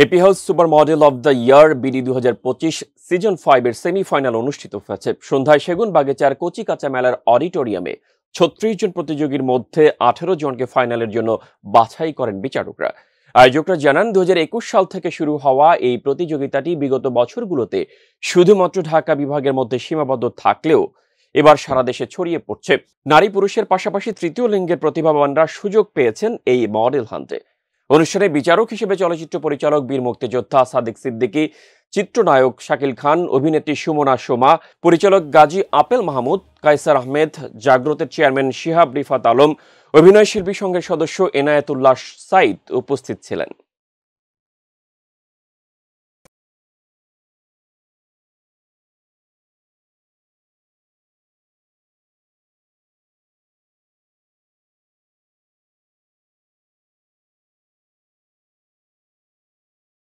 AP house super model of the year BD 2025 season 5 এর semifinal অনুষ্ঠিত হয়েছে। সন্ধ্যায় সেগুন বাগিচার কচি কাঁচা মেলার অডিটোরিয়ামে 36 জন প্রতিযোগীর মধ্যে 18 জনকে ফাইনালের জন্য বাছাই করেন বিচারকরা। আয়োজকরা জানান 2021 সাল থেকে শুরু হওয়া এই প্রতিযোগিতাটি বিগত বছরগুলোতে শুধুমাত্র ঢাকা বিভাগের মধ্যে সীমাবদ্ধ থাকলেও এবার সারা দেশে ছড়িয়ে পড়ছে। নারী পুরুষের পাশাপাশি তৃতীয় লিঙ্গের প্রতিভাবানরা সুযোগ পেয়েছেন এই মডেল হান্টে। অনুষ্ঠানে বিচারক হিসেবে চলচ্চিত্র পরিচালক বীর মুক্তিযোদ্ধা সাদিক সিদ্দিকী, চিত্রনায়ক শাকিল খান, অভিনেত্রী সুমনা সোমা, পরিচালক গাজী আপেল মাহমুদ, কায়সার আহমেদ, জাগ্রতের চেয়ারম্যান শিহাব রিফাত আলম, অভিনয় শিল্পী সংঘের সদস্য এনায়েতুল্লাহ সাইদ উপস্থিত ছিলেন।